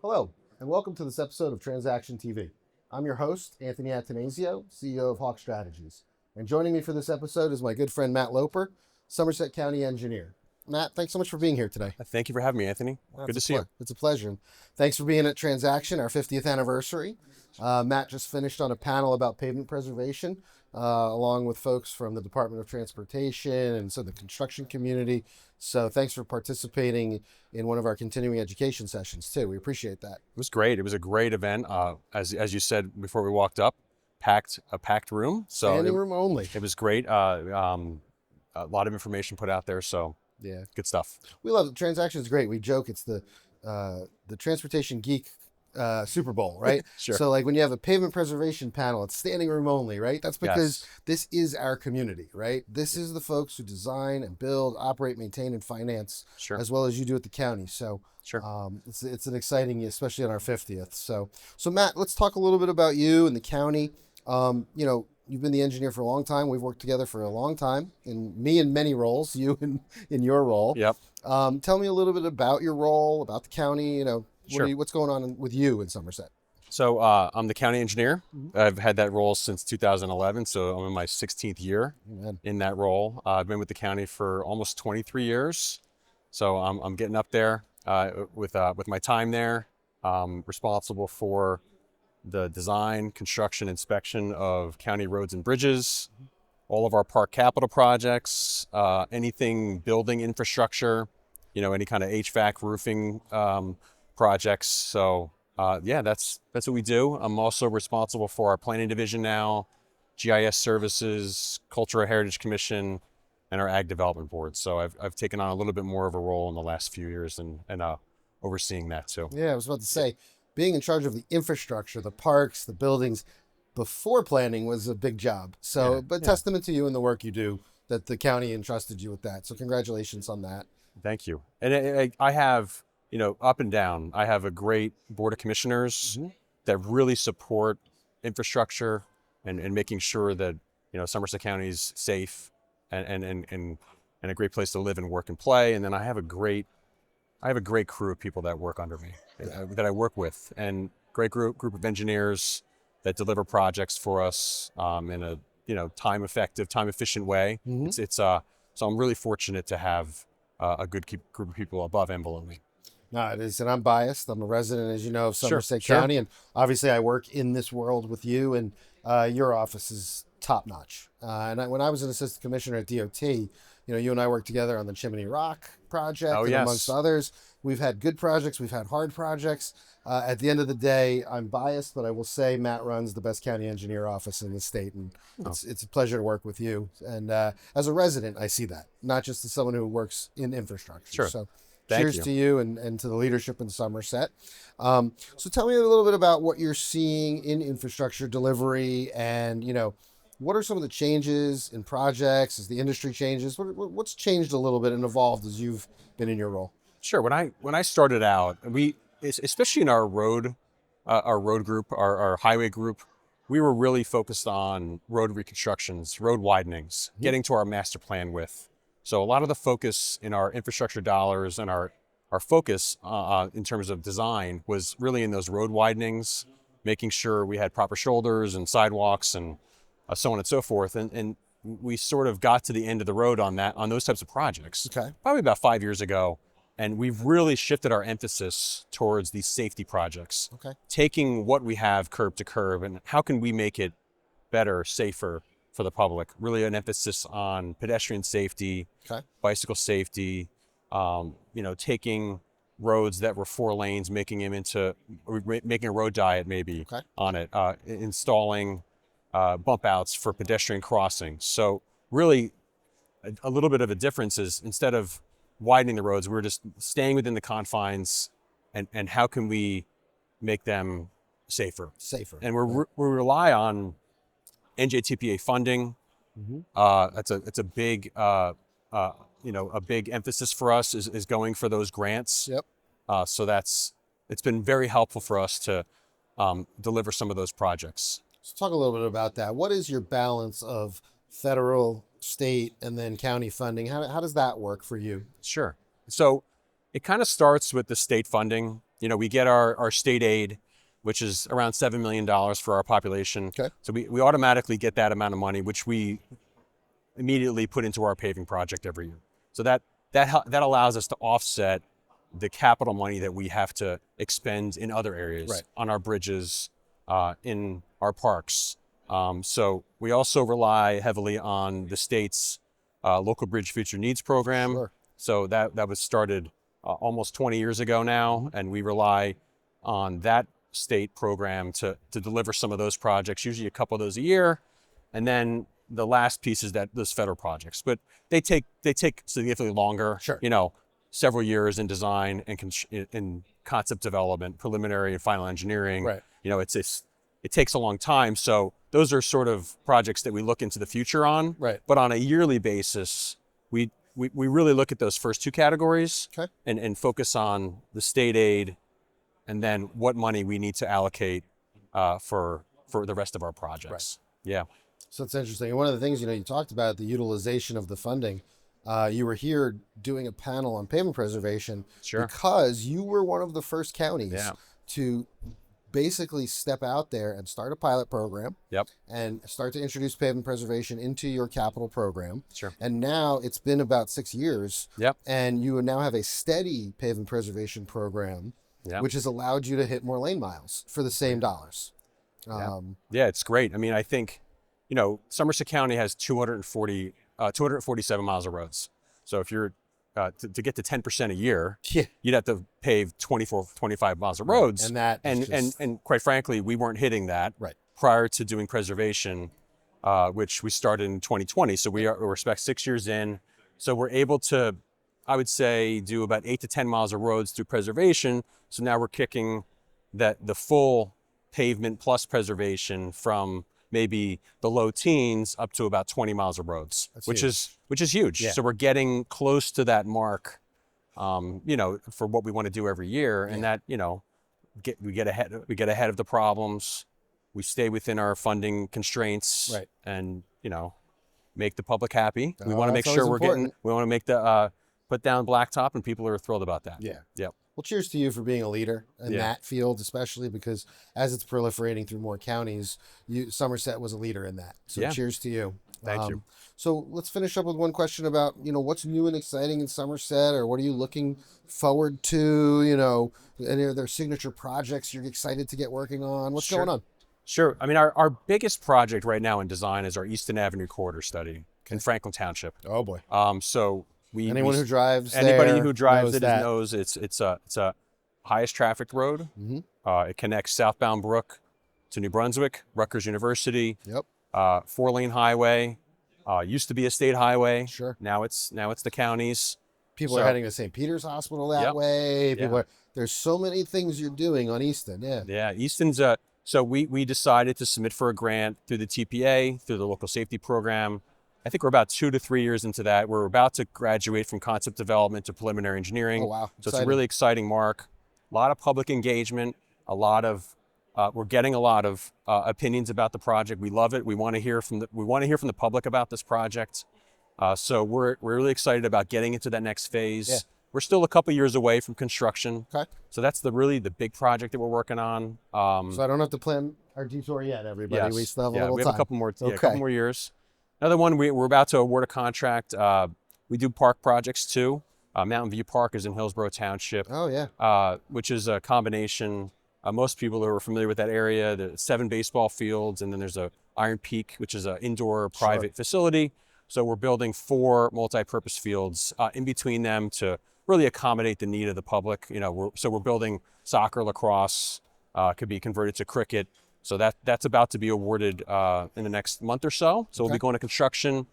Hello, and welcome to this episode of Transaction TV. I'm your host, Anthony Attanasio, CEO of Hawk Strategies. And joining me for this episode is my good friend Matt Loper, Somerset County Engineer. Matt, thanks so much for being here today. Thank you for having me, Anthony. Good to see you. It's a pleasure. And thanks for being at Transaction, our 50th anniversary. Matt just finished on a panel about pavement preservation, along with folks from the Department of Transportation and so the construction community. So thanks for participating in one of our continuing education sessions too. We appreciate that. It was great. It was a great event. As you said before we walked up, a packed room. So Standing room only. It was great. A lot of information put out there. So Yeah, good stuff. we love it. Transaction is great. We joke it's the transportation geek Super Bowl, right? Sure. So like when you have a pavement preservation panel, it's standing room only, right? That's because this is our community, right? This is the folks who design and build, operate, maintain, and finance, Sure. as well as you do at the county. So Sure. it's an exciting, especially on our 50th. So Matt, let's talk a little bit about you and the county. You've been the engineer for a long time. We've worked together for a long time, and me in many roles, you in your role. Yep. Tell me a little bit about your role, about the county. Sure. What's going on with you in Somerset? So I'm the county engineer. I've had that role since 2011. So I'm in my 16th year Amen. in that role. I've been with the county for almost 23 years. So I'm getting up there with my time there. Responsible for the design, construction, inspection of county roads and bridges, all of our park capital projects, anything building infrastructure, any kind of HVAC roofing projects. So that's what we do. I'm also responsible for our planning division now, GIS services, Cultural Heritage Commission, and our Ag Development Board. So I've taken on a little bit more of a role in the last few years and overseeing that too. Yeah, I was about to say, being in charge of the infrastructure, the parks, the buildings, before planning was a big job. So, testament to you and the work you do that the county entrusted you with that. So congratulations on that. Thank you. And I have, up and down, I have a great board of commissioners that really support infrastructure and making sure that, Somerset County is safe and a great place to live and work and play. And then I have a great crew of people that work under me, that I work with, and great group of engineers that deliver projects for us in a time efficient way. So I'm really fortunate to have a good group of people above and below me. No, it is, and I'm biased. I'm a resident, as you know, of Somerset Sure. County, and obviously I work in this world with you, and your office is top notch. When I was an assistant commissioner at DOT, you and I worked together on the Chimney Rock project, and amongst others. We've had good projects, we've had hard projects. At the end of the day, I'm biased, but I will say Matt runs the best county engineer office in the state, and it's a pleasure to work with you. And as a resident, I see that, not just as someone who works in infrastructure. Sure. So Thank cheers you. to you and to the leadership in Somerset. So tell me a little bit about what you're seeing in infrastructure delivery, and what are some of the changes in projects as the industry changes? What's changed a little bit and evolved as you've been in your role? Sure. When I started out, especially in our road group, our highway group, we were really focused on road reconstructions, road widenings, getting to our master plan width. So a lot of the focus in our infrastructure dollars and our focus in terms of design was really in those road widenings, making sure we had proper shoulders and sidewalks and so on and so forth. And we sort of got to the end of the road on those types of projects. Okay. Probably about 5 years ago. And we've really shifted our emphasis towards these safety projects. Okay. Taking what we have curb to curb and how can we make it better, safer for the public? Really an emphasis on pedestrian safety, Okay. bicycle safety, taking roads that were 4 lanes, making a road diet maybe on it, installing bump outs for pedestrian crossings. So really a little bit of a difference is instead of widening the roads, we're just staying within the confines and how can we make them safer? And we rely on NJTPA funding. It's a big a big emphasis for us is going for those grants. Yep. So it's been very helpful for us to deliver some of those projects. So talk a little bit about that. What is your balance of federal, state, and then county funding? How does that work for you? Sure. So it kind of starts with the state funding. we get our state aid, which is around $7 million for our population. Okay. So we automatically get that amount of money, which we immediately put into our paving project every year. So that allows us to offset the capital money that we have to expend in other areas, on our bridges, in our parks. So we also rely heavily on the state's local bridge future needs program. Sure. So that was started almost 20 years ago now, and we rely on that state program to deliver some of those projects, usually a couple of those a year. And then the last piece is those federal projects, but they take significantly longer. Sure. Several years in design and in concept development, preliminary and final engineering. Right. It takes a long time. So those are sort of projects that we look into the future on. Right. But on a yearly basis, we really look at those first two categories. Okay. And focus on the state aid, and then what money we need to allocate for the rest of our projects. Right. Yeah. So it's interesting. And one of the things, you talked about the utilization of the funding. You were here doing a panel on pavement preservation. Sure. Because you were one of the first counties to basically step out there and start a pilot program. Yep. And start to introduce pavement preservation into your capital program. Sure. And now it's been about 6 years. Yep. And you now have a steady pavement preservation program, which has allowed you to hit more lane miles for the same dollars. Yeah, it's great. I mean, I think, Somerset County has 247 miles of roads. So if you're to get to 10% a year, you'd have to pave 25 miles of roads. And that and quite frankly, we weren't hitting that prior to doing preservation, which we started in 2020. So we're 6 years in. So we're able to, I would say, do about 8 to 10 miles of roads through preservation. So now we're kicking the full pavement plus preservation from maybe the low teens up to about 20 miles of roads, which is huge. Yeah. So we're getting close to that mark, for what we want to do every year. And that, we get ahead of the problems. We stay within our funding constraints, and, make the public happy. We want to make sure we want to make the, put down blacktop, and people are thrilled about that. Yeah. Yep. Well, cheers to you for being a leader in that field, especially because as it's proliferating through more counties, Somerset was a leader in that. So cheers to you. Thank you. So let's finish up with one question about, what's new and exciting in Somerset, or what are you looking forward to? Any of their signature projects you're excited to get working on? What's going on? Sure. I mean, our biggest project right now in design is our Easton Avenue corridor study in Franklin Township. Oh boy. So anybody who drives it knows it's a highest trafficked road. Mm-hmm. It connects southbound Brook to New Brunswick, Rutgers University. Yep. 4-lane highway. Used to be a state highway. Sure. Now it's the county's. People are heading to St. Peter's Hospital that way. There's so many things you're doing on Easton. Yeah. Yeah. Easton's so we decided to submit for a grant through the TPA, through the local safety program. I think we're about 2 to 3 years into that. We're about to graduate from concept development to preliminary engineering. Oh, wow. So it's a really exciting mark. A lot of public engagement, we're getting a lot of opinions about the project. We love it. We want to hear from the public about this project. So we're really excited about getting into that next phase. Yeah. We're still a couple years away from construction. Okay. So that's the big project that we're working on. So I don't have to plan our detour yet, everybody. Yes. We still have a little we have time. a couple more years. Another one, we're about to award a contract. We do park projects too. Mountain View Park is in Hillsborough Township. Oh yeah. Which is a combination. Most people who are familiar with that area, there's 7 baseball fields, and then there's a Iron Peak, which is an indoor private facility. So we're building 4 multi-purpose fields in between them to really accommodate the need of the public. We're building soccer, lacrosse, could be converted to cricket. So that's about to be awarded in the next month or so. So we'll be going to construction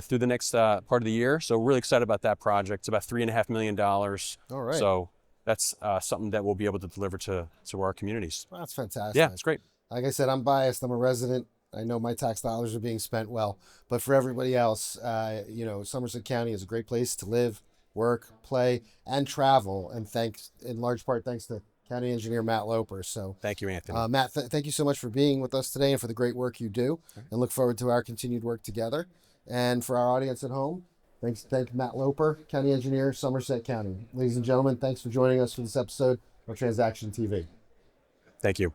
through the next part of the year. So we're really excited about that project. It's about $3.5 million. All right. So that's something that we'll be able to deliver to our communities. Well, that's fantastic. Yeah, it's great. Like I said, I'm biased. I'm a resident. I know my tax dollars are being spent well, but for everybody else, Somerset County is a great place to live, work, play, and travel. And thanks, in large part, thanks to County Engineer Matt Loper. So thank you, Anthony. Matt, thank you so much for being with us today and for the great work you do. And look forward to our continued work together. And for our audience at home, thank Matt Loper, County Engineer, Somerset County. Ladies and gentlemen, thanks for joining us for this episode or Transaction TV. Thank you.